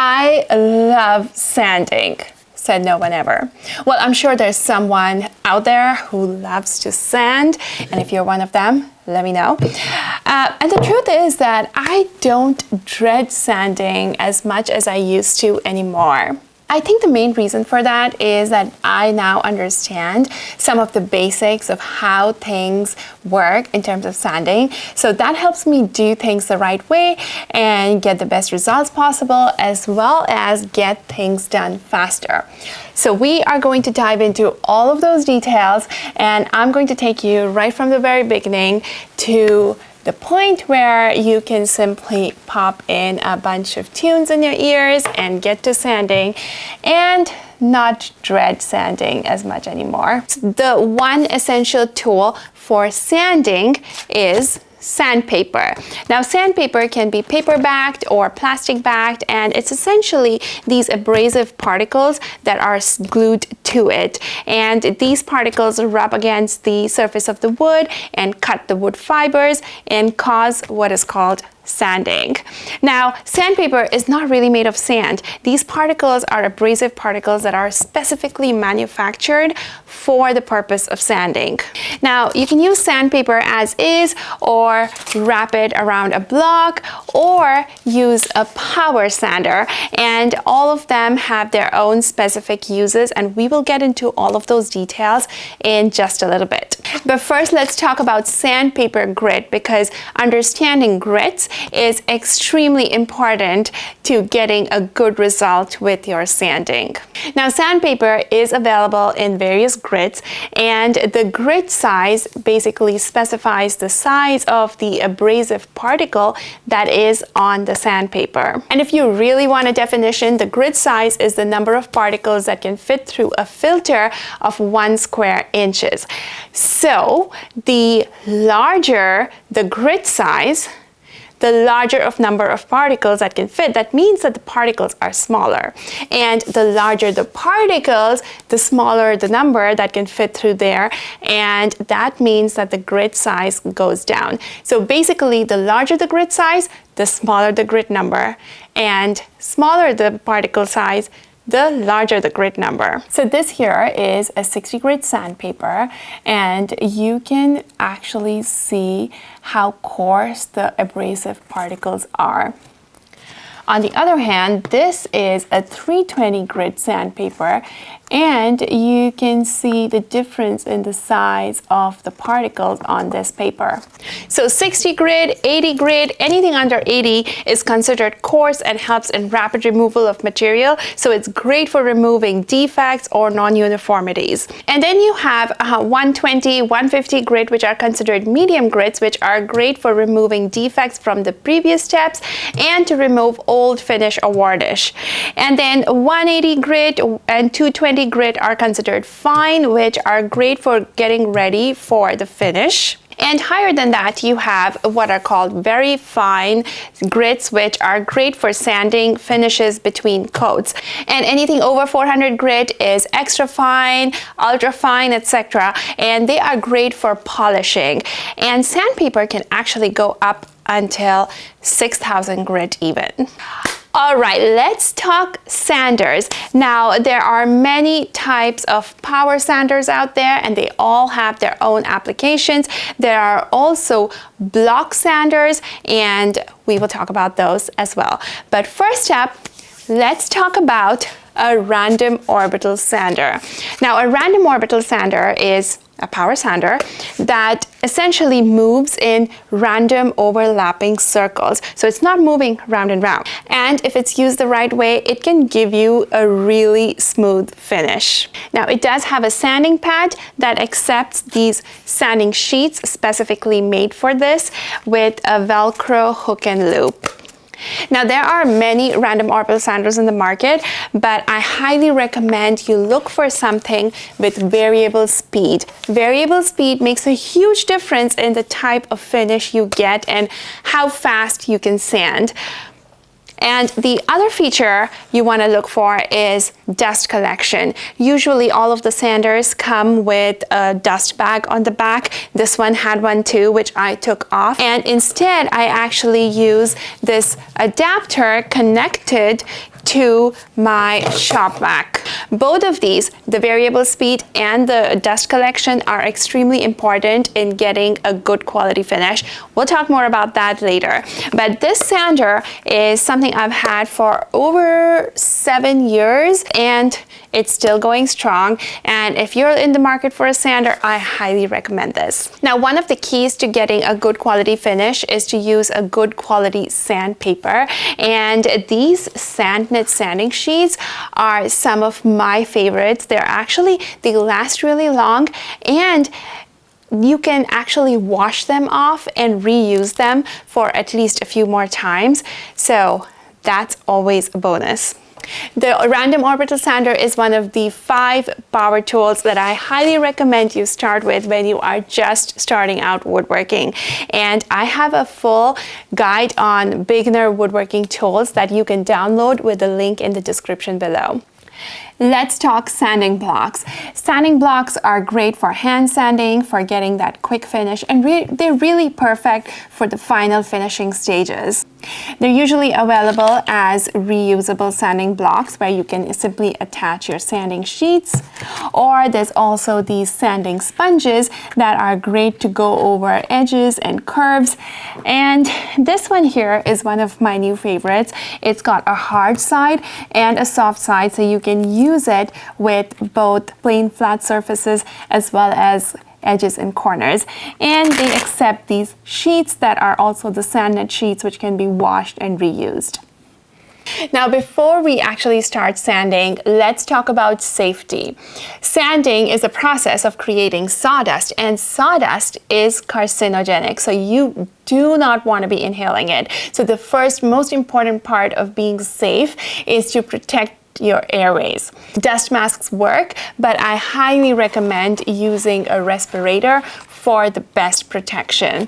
I love sanding, said no one ever. Well, I'm sure there's someone out there who loves to sand, and if you're one of them, let me know. And the truth is that I don't dread sanding as much as I used to anymore. I think the main reason for that is that I now understand some of the basics of how things work in terms of sanding. So that helps me do things the right way and get the best results possible, as well as get things done faster. So we are going to dive into all of those details, and I'm going to take you right from the very beginning to the point where you can simply pop in a bunch of tunes in your ears and get to sanding and not dread sanding as much anymore. The one essential tool for sanding is sandpaper. Now, sandpaper can be paper bagged or plastic bagged, and it's essentially these abrasive particles that are glued to it. And these particles rub against the surface of the wood and cut the wood fibers and cause what is called sanding. Now, sandpaper is not really made of sand. These particles are abrasive particles that are specifically manufactured for the purpose of sanding. Now, you can use sandpaper as is, or wrap it around a block, or use a power sander, and all of them have their own specific uses, and we will get into all of those details in just a little bit. But first, let's talk about sandpaper grit, because understanding grits is extremely important to getting a good result with your sanding. Now, sandpaper is available in various grits, and the grit size basically specifies the size of the abrasive particle that is on the sandpaper. And if you really want a definition, the grit size is the number of particles that can fit through a filter of 1 square inches. So the larger the grit size, the larger of number of particles that can fit. That means that the particles are smaller. And the larger the particles, the smaller the number that can fit through there. And that means that the grit size goes down. So basically, the larger the grit size, the smaller the grit number. And smaller the particle size, the larger the grit number. So this here is a 60 grit sandpaper, and you can actually see how coarse the abrasive particles are. On the other hand, this is a 320 grit sandpaper, and you can see the difference in the size of the particles on this paper. So 60 grit, 80 grit, anything under 80 is considered coarse and helps in rapid removal of material. So it's great for removing defects or non-uniformities. And then you have 120, 150 grit, which are considered medium grits, which are great for removing defects from the previous steps and to remove old finish or varnish. And then 180 grit and 220 grit are considered fine, which are great for getting ready for the finish. And higher than that, you have what are called very fine grits, which are great for sanding finishes between coats. And anything over 400 grit is extra fine, ultra fine, etc. And they are great for polishing. And sandpaper can actually go up until 6,000 grit even. All right, let's talk sanders. Now, there are many types of power sanders out there, and they all have their own applications. There are also block sanders, and we will talk about those as well. But first up, let's talk about a random orbital sander. Now, a random orbital sander is a power sander that essentially moves in random overlapping circles. So it's not moving round and round. And if it's used the right way, it can give you a really smooth finish. Now, it does have a sanding pad that accepts these sanding sheets specifically made for this with a Velcro hook and loop. Now, there are many random orbital sanders in the market, but I highly recommend you look for something with variable speed. Variable speed makes a huge difference in the type of finish you get and how fast you can sand. And the other feature you want to look for is dust collection. Usually all of the sanders come with a dust bag on the back. This one had one too, which I took off. And instead, I actually use this adapter connected to my shop vac. Both of these, the variable speed and the dust collection, are extremely important in getting a good quality finish. We'll talk more about that later. But this sander is something I've had for over 7 years and it's still going strong. And if you're in the market for a sander, I highly recommend this. Now, one of the keys to getting a good quality finish is to use a good quality sandpaper. And these SandKnit sanding sheets are some of my favorites. They last really long, and you can actually wash them off and reuse them for at least a few more times. So that's always a bonus. The random orbital sander is one of the 5 power tools that I highly recommend you start with when you are just starting out woodworking. And I have a full guide on beginner woodworking tools that you can download with the link in the description below. Let's talk sanding blocks. Sanding blocks are great for hand sanding, for getting that quick finish, and they're really perfect for the final finishing stages. They're usually available as reusable sanding blocks where you can simply attach your sanding sheets, or there's also these sanding sponges that are great to go over edges and curves. And this one here is one of my new favorites. It's got a hard side and a soft side, so you can use it with both plain flat surfaces as well as edges and corners. And they accept these sheets that are also the SandKnit sheets, which can be washed and reused. Now, before we actually start sanding, let's talk about safety. Sanding is a process of creating sawdust, and sawdust is carcinogenic, so you do not want to be inhaling it. So the first most important part of being safe is to protect your airways. Dust masks work, but I highly recommend using a respirator for the best protection.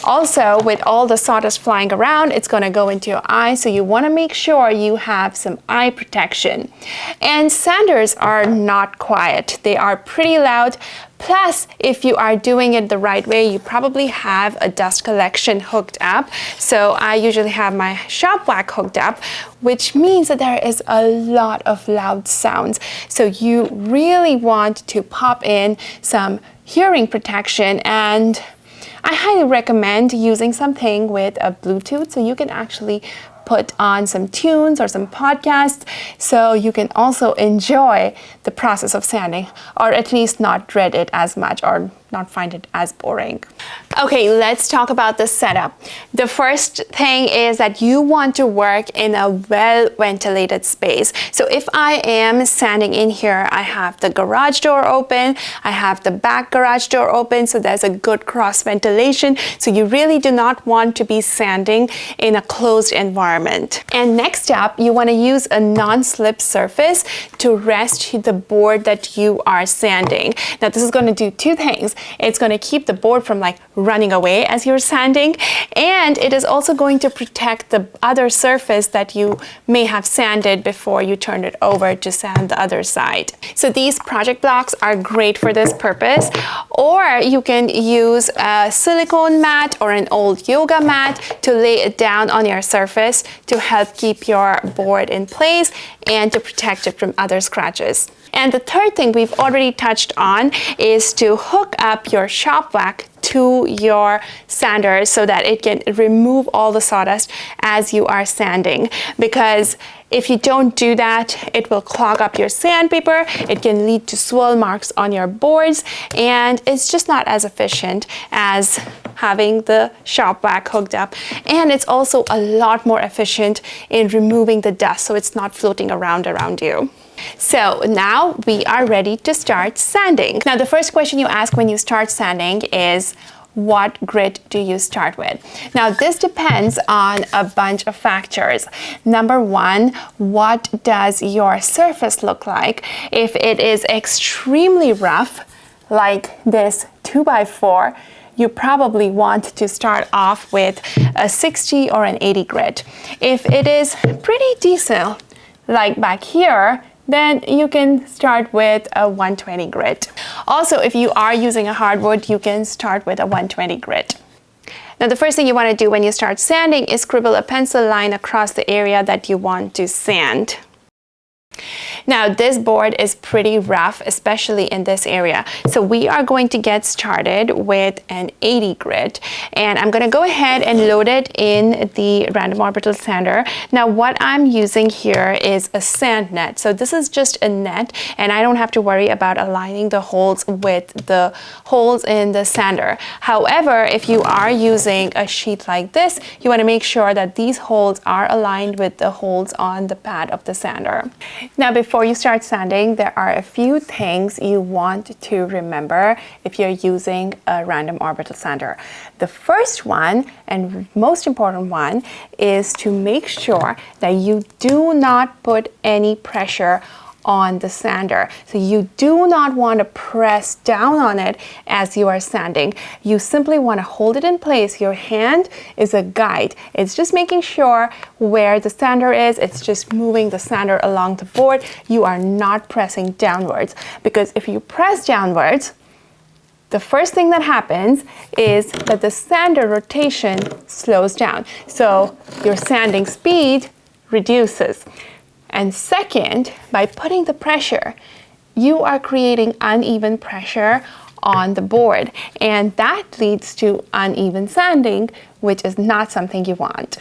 Also, with all the sawdust flying around, it's going to go into your eye, so you want to make sure you have some eye protection. And sanders are not quiet. They are pretty loud. Plus, if you are doing it the right way, you probably have a dust collection hooked up. So I usually have my shop vac hooked up, which means that there is a lot of loud sounds. So you really want to pop in some hearing protection, and I highly recommend using something with a Bluetooth so you can actually put on some tunes or some podcasts so you can also enjoy the process of sanding, or at least not dread it as much or not find it as boring. Okay, let's talk about the setup. The first thing is that you want to work in a well-ventilated space. So if I am sanding in here, I have the garage door open, I have the back garage door open, so there's a good cross ventilation. So you really do not want to be sanding in a closed environment. And next up, you want to use a non-slip surface to rest the board that you are sanding. Now this is going to do 2 things. It's going to keep the board from running away as you're sanding, and it is also going to protect the other surface that you may have sanded before you turn it over to sand the other side. So these project blocks are great for this purpose, or you can use a silicone mat or an old yoga mat to lay it down on your surface to help keep your board in place and to protect it from other scratches. And the third thing we've already touched on is to hook up your shop vac to your sander so that it can remove all the sawdust as you are sanding. Because if you don't do that, it will clog up your sandpaper, it can lead to swirl marks on your boards, and it's just not as efficient as having the shop vac hooked up. And it's also a lot more efficient in removing the dust so it's not floating around you. So now we are ready to start sanding. Now the first question you ask when you start sanding is, what grit do you start with? Now this depends on a bunch of factors. Number one, what does your surface look like? If it is extremely rough, like this 2x4, you probably want to start off with a 60 or an 80 grit. If it is pretty decent, like back here, then you can start with a 120 grit. Also, if you are using a hardwood, you can start with a 120 grit. Now, the first thing you want to do when you start sanding is scribble a pencil line across the area that you want to sand. Now, this board is pretty rough, especially in this area. So we are going to get started with an 80 grit, and I'm going to go ahead and load it in the random orbital sander. Now, what I'm using here is a sand net. So this is just a net, and I don't have to worry about aligning the holes with the holes in the sander. However, if you are using a sheet like this, you want to make sure that these holes are aligned with the holes on the pad of the sander. Now, before you start sanding, there are a few things you want to remember if you're using a random orbital sander. The first one, and most important one, is to make sure that you do not put any pressure on the sander. So you do not want to press down on it as you are sanding. You simply want to hold it in place. Your hand is a guide. It's just making sure where the sander is. It's just moving the sander along the board. You are not pressing downwards, because if you press downwards, the first thing that happens is that the sander rotation slows down. So your sanding speed reduces. And second, by putting the pressure, you are creating uneven pressure on the board, and that leads to uneven sanding, which is not something you want.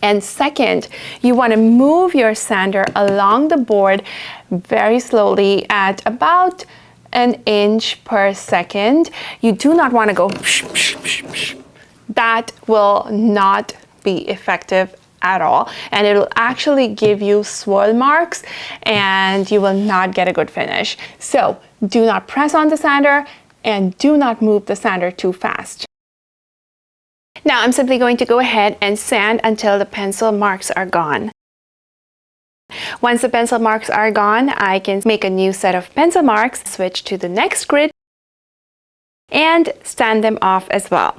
And second, you want to move your sander along the board very slowly at about an inch per second. You do not want to go psh, psh, psh, psh. That will not be effective at all, and it will actually give you swirl marks and you will not get a good finish. So do not press on the sander and do not move the sander too fast. Now I'm simply going to go ahead and sand until the pencil marks are gone. Once the pencil marks are gone, I can make a new set of pencil marks, switch to the next grid, and sand them off as well.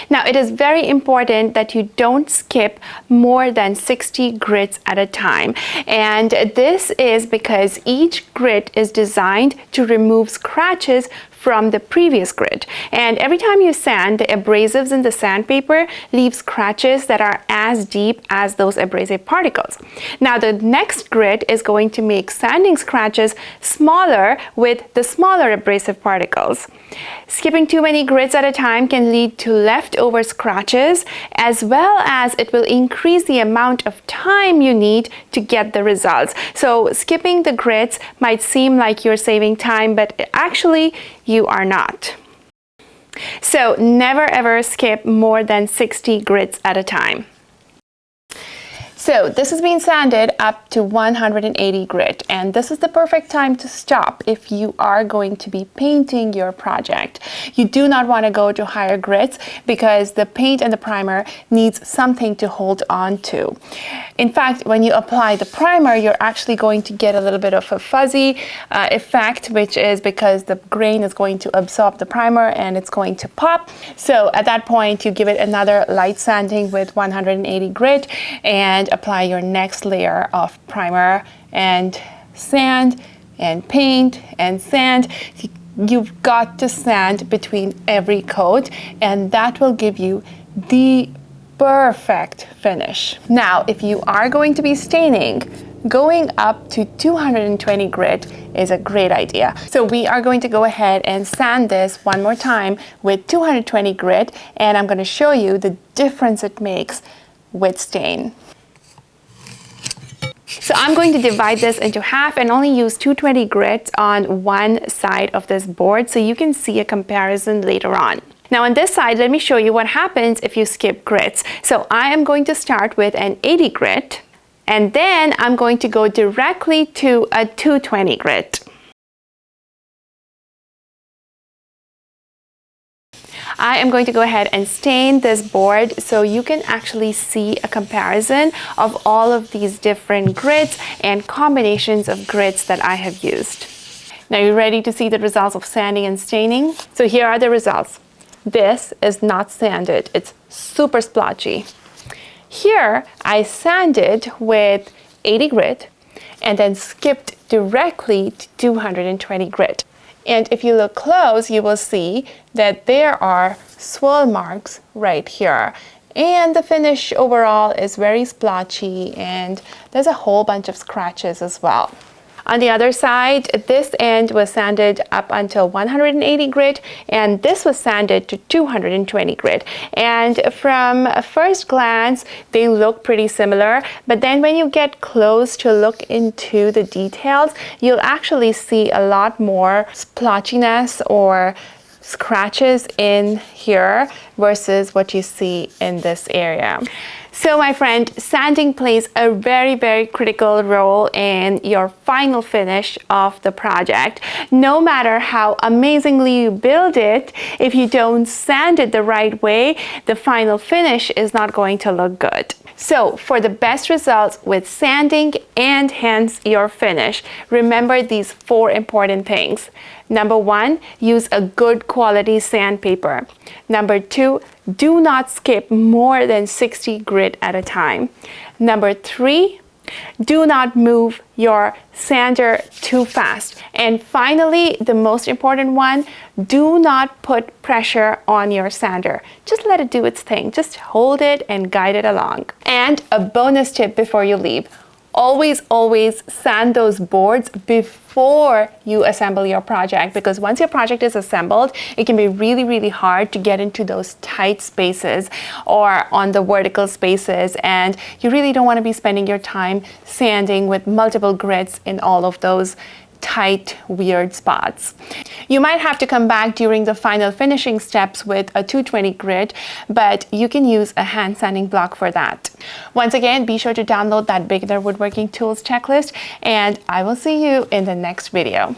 Now, it is very important that you don't skip more than 60 grits at a time. And this is because each grit is designed to remove scratches from the previous grit. And every time you sand, the abrasives in the sandpaper leave scratches that are as deep as those abrasive particles. Now, the next grit is going to make sanding scratches smaller with the smaller abrasive particles. Skipping too many grits at a time can lead to leftover scratches, as well as it will increase the amount of time you need to get the results. So skipping the grits might seem like you're saving time, but actually you are not. So never ever skip more than 60 grits at a time. So this has been sanded up to 180 grit, and this is the perfect time to stop if you are going to be painting your project. You do not want to go to higher grits because the paint and the primer needs something to hold on to. In fact, when you apply the primer, you're actually going to get a little bit of a fuzzy effect, which is because the grain is going to absorb the primer and it's going to pop. So at that point, you give it another light sanding with 180 grit and apply your next layer of primer and sand and paint and sand. You've got to sand between every coat, and that will give you the perfect finish. Now, if you are going to be staining, going up to 220 grit is a great idea. So we are going to go ahead and sand this one more time with 220 grit, and I'm going to show you the difference it makes with stain. So I'm going to divide this into half and only use 220 grit on one side of this board so you can see a comparison later on. Now on this side, let me show you what happens if you skip grits. So I am going to start with an 80 grit, and then I'm going to go directly to a 220 grit. I am going to go ahead and stain this board so you can actually see a comparison of all of these different grits and combinations of grits that I have used. Now, you're ready to see the results of sanding and staining? So here are the results. This is not sanded. It's super splotchy. Here, I sanded with 80 grit and then skipped directly to 220 grit. And if you look close, you will see that there are swirl marks right here. And the finish overall is very splotchy, and there's a whole bunch of scratches as well. On the other side, this end was sanded up until 180 grit, and this was sanded to 220 grit. And from a first glance, they look pretty similar, but then when you get close to look into the details, you'll actually see a lot more splotchiness or scratches in here versus what you see in this area. So my friend, sanding plays a very, very critical role in your final finish of the project. No matter how amazingly you build it, if you don't sand it the right way, the final finish is not going to look good. So for the best results with sanding and hence your finish, remember these 4 important things. Number 1, use a good quality sandpaper. Number 2, do not skip more than 60 grit at a time. Number 3, do not move your sander too fast. And finally, the most important one, do not put pressure on your sander. Just let it do its thing. Just hold it and guide it along. And a bonus tip before you leave. Always sand those boards before you assemble your project, because once your project is assembled, it can be really hard to get into those tight spaces or on the vertical spaces, and you really don't want to be spending your time sanding with multiple grits in all of those tight, weird spots. You might have to come back during the final finishing steps with a 220 grit, but you can use a hand sanding block for that. Once again, be sure to download that Beginner Woodworking Tools checklist, and I will see you in the next video.